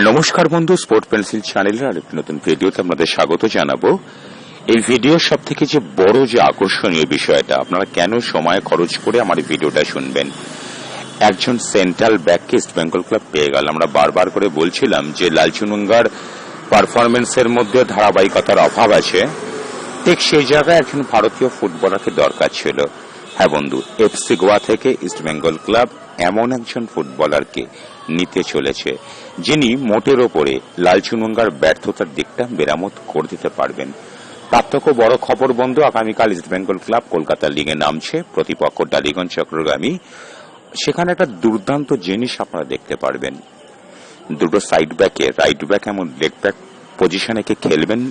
নমস্কার বন্ধু, sport pencil চ্যানেলের আরেকটি নতুন ভিডিওতে আপনাদের স্বাগত জানাবো। এই ভিডিওর সব থেকে যে বড় যে আকর্ষণীয় বিষয়টা, আপনারা কেন সময় খরচ করে আমার ভিডিওটা শুনবেন। একজন সেন্ট্রাল ব্যাককে ইস্ট বেঙ্গল ক্লাব পেয়ে গেল। আমরা বারবার করে বলছিলাম যে লালচুনঙ্গার পারফরমেন্সের মধ্যে ধারাবাহিকতার অভাব আছে, ঠিক সেই জায়গায় একজন ভারতীয় ফুটবলারকে দরকার ছিল। হ্যাঁ বন্ধু, এফসি গোয়া থেকে ইস্ট বেঙ্গল ক্লাব এমন একজন ফুটবলারকে নিতে চলেছে যিনি মোটের ওপরে লালচুনঙ্গার ব্যর্থতার দিকটা মেরামত করে দিতে পারবেন। তার বড় খবর বন্ধু, আগামীকাল ইস্ট বেঙ্গল ক্লাব কলকাতা লিগে নামছে, প্রতিপক্ষ টালিগঞ্জ চট্টগ্রামী। সেখানে একটা দুর্দান্ত জিনিস আপনারা দেখতে পারবেন। দুটো সাইড ব্যাকে, রাইট ব্যাক এবং লেগ ব্যাক পজিশনে কে খেলবেন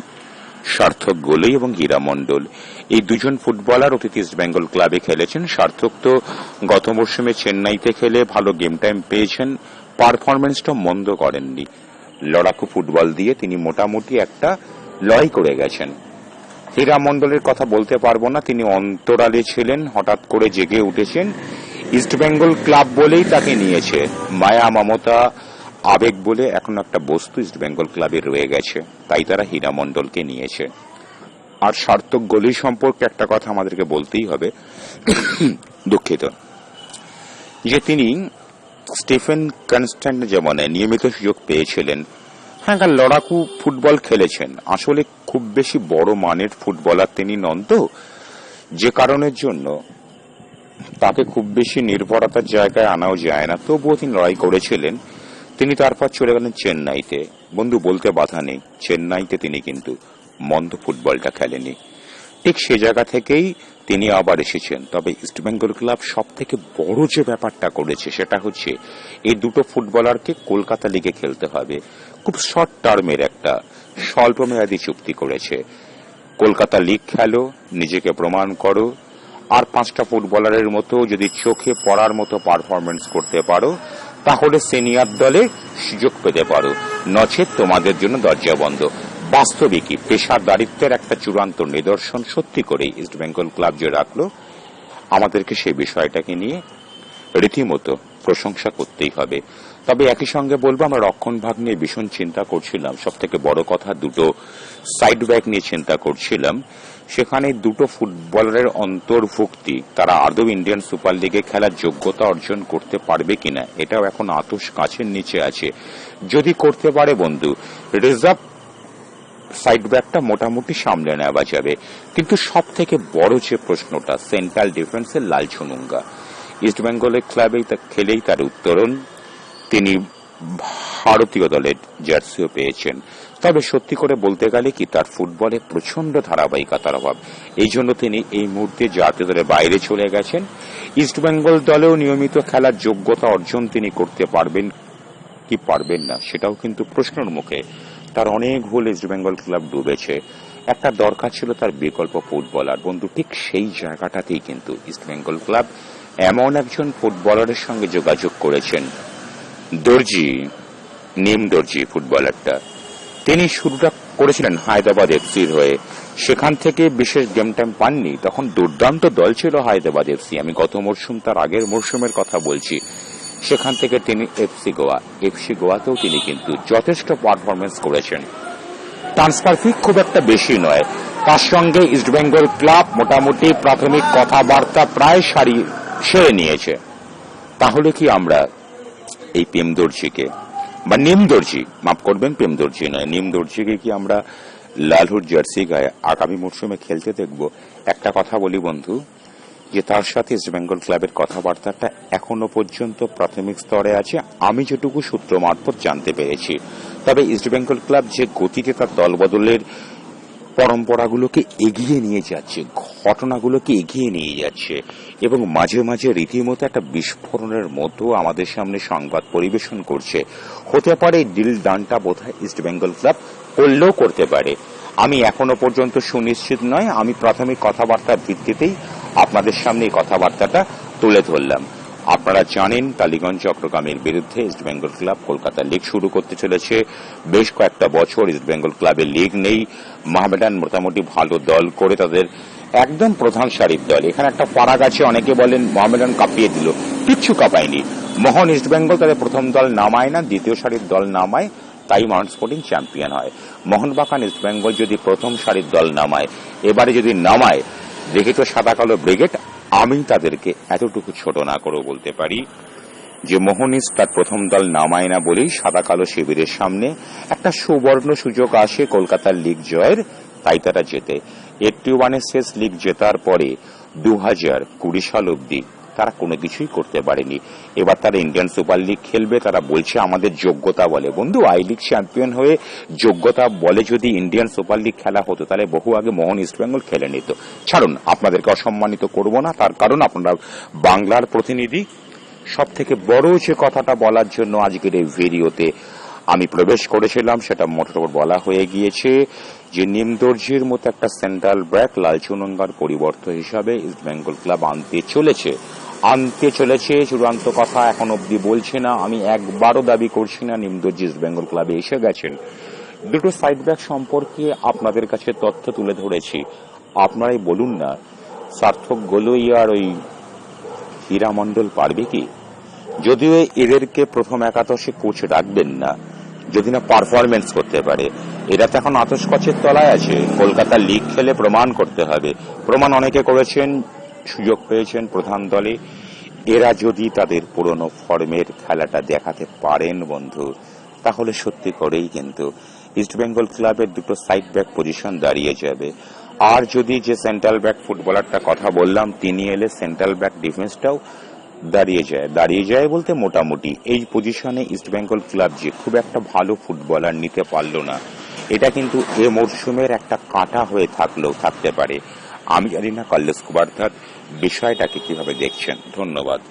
সার্থক গোলই এবং হীরা মণ্ডল। এই দুজন ফুটবলার অতীত ইস্ট বেঙ্গল ক্লাবে খেলেছেন। সার্থক তো গত মরশুমে চেন্নাইতে খেলে ভালো গেম টাইম পেয়েছেন, পারফরমেন্সটা মন্দ করেননি। লড়াকু ফুটবল দিয়ে তিনি মোটামুটি একটা লড়াই করে গেছেন। হীরা মণ্ডলের কথা বলতে পারবো না, তিনি অন্তরালে ছিলেন, হঠাৎ করে জেগে উঠেছেন। ইস্ট বেঙ্গল ক্লাব বলেই তাকে নিয়েছে। মায়া মমতা আবেগ বলে এখন একটা বস্তু ইস্ট বেঙ্গল ক্লাবে রয়ে গেছে, তাই তারা হীরা মণ্ডলকে নিয়েছে। আর সার্থক গোলি সম্পর্কে একটা কথা আমাদেরকে বলতেই হবে, দুঃখিত, যে তিনি স্টিফেন কনস্ট্যান্ট যেমন নিয়মিত সুযোগ পেয়েছিলেন। হ্যাঁ, লড়াকু ফুটবল খেলেছেন, আসলে খুব বেশি বড় মানের ফুটবলার তিনি নন তো, যে কারণের জন্য তাকে খুব বেশি নির্ভরতার জায়গায় আনাও যায় না। তবুও তিনি লড়াই করেছিলেন। তিনি তারপর চলে গেলেন চেন্নাইতে। বন্ধু, বলতে বাধা নেই, চেন্নাইতে তিনি কিন্তু মন্দ ফুটবলটা খেলেনি। ঠিক সে জায়গা থেকেই তিনি আবার এসেছেন। তবে ইস্ট বেঙ্গল ক্লাব সব থেকে বড় যে ব্যাপারটা করেছে সেটা হচ্ছে এই দুটো ফুটবলারকে কলকাতা লিগে খেলতে হবে। খুব শর্ট টার্মের একটা স্বল্প মেয়াদী চুক্তি করেছে। কলকাতা লিগ খেলো, নিজেকে প্রমাণ করো, আর 5টা ফুটবলারের মতো যদি চোখে পড়ার মতো পারফরমেন্স করতে পারো তাহলে সিনিয়র দলে সুযোগ পেতে পারো, নচেত তোমাদের জন্য দরজা বন্ধ। বাস্তবিকই পেশাদারিত্বের একটা চূড়ান্ত নিদর্শন সত্যি করেই ইস্ট বেঙ্গল ক্লাব যে রাখলো, আমাদেরকে সেই বিষয়টাকে নিয়ে রীতিমতো প্রশংসা করতেই হবে। তবে একই সঙ্গে বলবো, আমরা রক্ষণ ভাগ নিয়ে ভীষণ চিন্তা করছিলাম। সব থেকে বড় কথা, দুটো সাইড ব্যাক নিয়ে চিন্তা করছিলাম। সেখানে দুটো ফুটবলারের অন্তর্ভুক্তি, তারা আদৌ ইন্ডিয়ান সুপার লিগে খেলার যোগ্যতা অর্জন করতে পারবে কিনা, এটাও এখন আতশ কাছের নিচে আছে। যদি করতে পারে বন্ধু, রিজার্ভ সাইড ব্যাকটা মোটামুটি সামলে নেওয়া যাবে। কিন্তু সব থেকে বড় যে প্রশ্নটা, সেন্ট্রাল ডিফেন্সের লালচুনঙ্গা। ইস্ট বেঙ্গলের ক্লাবে খেলেই তার উত্তরণ, তিনি ভারতীয় দলের জার্সিও পেয়েছেন। তবে সত্যি করে বলতে গেলে কি, তার ফুটবলে প্রচন্ড ধারাবাহিকতার অভাব। এই জন্য তিনি এই মুহূর্তে জাতীয় দলের বাইরে চলে গেছেন। ইস্ট বেঙ্গল দলেও নিয়মিত খেলার যোগ্যতা অর্জন তিনি করতে পারবেন কি পারবেন না, সেটাও কিন্তু প্রশ্নের মুখে। তার অনেক ভুল ইস্ট বেঙ্গল ক্লাব ডুবেছে। একটা দরকার ছিল তার বিকল্প ফুটবলার বন্ধু, ঠিক সেই জায়গাটাতেই কিন্তু ইস্ট বেঙ্গল ক্লাব এমন একজন ফুটবলারের সঙ্গে যোগাযোগ করেছেন, দর্জি, নিম দর্জি ফুটবলারটা। তিনি শুরুটা করেছিলেন হায়দ্রাবাদ এফসির হয়ে, সেখান থেকে বিশেষ গেম টাইম পাননি। তখন দুর্দান্ত দল ছিল হায়দ্রাবাদ এফসি, আমি গত মরশুম তার আগের মরশুমের কথা বলছি। সেখান থেকে তিনি এফসি গোয়াতেও তিনি কিন্তু যথেষ্ট পারফরমেন্স করেছেন। ট্রান্সফার ফি খুব একটা বেশি নয়। তার সঙ্গে ইস্ট বেঙ্গল ক্লাব মোটামুটি প্রাথমিক কথাবার্তা প্রায় সেরে নিয়েছে। তাহলে কি আমরা এই প্রেমদর্জিকে বা নিমদর্জি, মাফ করবেন, প্রেমদর্জি নয়, নিমদর্জিকে কি আমরা লালহুর জার্সি গায়ে আগামী মরশুমে খেলতে দেখব? একটা কথা বলি বন্ধু, যে তার সাথে ইস্ট বেঙ্গল ক্লাবের কথাবার্তাটা এখনো পর্যন্ত প্রাথমিক স্তরে আছে, আমি যেটুকু সূত্র মারফত জানতে পেরেছি। তবে ইস্ট বেঙ্গল ক্লাব যে গতিতে তার দলবদলের পরম্পরাগুলোকে এগিয়ে নিয়ে যাচ্ছে, ঘটনাগুলোকে এগিয়ে নিয়ে যাচ্ছে, এবং মাঝে মাঝে রীতিমতো একটা বিস্ফোরণের মতো আমাদের সামনে সংবাদ পরিবেশন করছে। হতে পারে ডিল ডানটা বোধহয় ইস্ট বেঙ্গল ক্লাব করলেও করতে পারে, আমি এখনো পর্যন্ত সুনিশ্চিত নয়। আমি প্রাথমিক কথাবার্তার ভিত্তিতেই আপনাদের সামনে এই কথাবার্তাটা তুলে ধরলাম। আপনারা জানেন, টালিগঞ্জ চট্টগ্রামের বিরুদ্ধে east Bengal club Kolkata league শুরু করতে চলেছে। বেশ কয়েকটা বছর ইস্ট বেঙ্গল ক্লাবের লিগ নেই। মোহামেডান মোটামুটি ভালো দল করে, তাদের একদম প্রধান সারির দল। এখানে একটা ফারাক আছে, অনেকে বলেন মোহামেডান কাঁপিয়ে দিল, কিচ্ছু কাঁপায়নি। মোহন ইস্ট বেঙ্গল তাদের প্রথম দল নামায় না, দ্বিতীয় সারির দল নামায়, তাই মডার্ন স্পোর্টিং চ্যাম্পিয়ন হয়। মোহনবাগান ইস্টবেঙ্গল যদি প্রথম সারির দল নামায়, এবারে যদি নামায় দেখে তো সাদা কালো ব্রিগেড, আমি তাদেরকে এতটুকু ছোট না করে বলতে পারি যে মোহনিস তার প্রথম দল নামায় না বলেই সাদা কালো শিবিরের সামনে একটা সুবর্ণ সুযোগ আসে কলকাতার লিগ জয়ের, তাই তারা জেতে। 81-এর শেষ লিগ জেতার পরে 2020 সাল অব্দি তারা কোনো কিছুই করতে পারেনি। এবার তারা ইন্ডিয়ান সুপার লিগ খেলবে, তারা বলছে আমাদের যোগ্যতা বলে। বন্ধু, আই লিগ চ্যাম্পিয়ন হয়ে যোগ্যতা বলে যদি ইন্ডিয়ান সুপার লিগ খেলা হতো তাহলে বহু আগে মোহন ইস্টবেঙ্গল খেলে নিত। ছাড়ুন, আপনাদেরকে অসম্মানিত করব না, তার কারণ আপনারা বাংলার প্রতিনিধি। সব থেকে বড় যে কথাটা বলার জন্য আজকের এই ভিডিওতে আমি প্রবেশ করেছিলাম সেটা মোটর বলা হয়ে গিয়েছে যে নিমদর্জির মতো একটা সেন্ট্রাল ব্যাক লালচুনঙ্গার পরিবর্তন হিসাবে ইস্টবেঙ্গল ক্লাব আনতে চলেছে। চূড়ান্ত কথা এখন অব্দি বলছে না, আমি একবারও দাবি করছি না নিমদর্জি ইস্টবেঙ্গল ক্লাবে এসে গেছেন। দুটো সাইড ব্যাক সম্পর্কে আপনাদের কাছে তথ্য তুলে ধরেছি, আপনারাই বলুন না সার্থক গোলই আর ওই হীরা মণ্ডল পারবে কি? যদিও এদেরকে প্রথম একাদশে কোচ রাখবেন না যদি না পারফরমেন্স করতে পারে। এরা তো এখন আতশকচের তলায় আছে, কলকাতা লিগ খেলে প্রমাণ করতে হবে। প্রমাণ অনেকে করেছেন, সুযোগ পেয়েছেন প্রধান দলে। এরা যদি তাদের পুরনো ফর্মের খেলাটা দেখাতে পারেন বন্ধু, তাহলে সত্যি করেই কিন্তু ইস্টবেঙ্গল ক্লাবের দুটো সাইড ব্যাক পজিশন দাঁড়িয়ে যাবে। আর যদি যে সেন্ট্রাল ব্যাক ফুটবলারটা কথা বললাম তিনি এলে সেন্ট্রাল ব্যাক ডিফেন্সটাও দাঁড়িয়ে যায় বলতে মোটামুটি এই পজিশনে ইস্টবেঙ্গল ক্লাব যে খুব একটা ভালো ফুটবলার নিতে পারল না, এটা কিন্তু এ মরশুমের একটা কাঁটা হয়ে থাকতে পারে। আমি জানি না কার্লোস কুবার্তার বিষয়টাকে কিভাবে দেখছেন। ধন্যবাদ।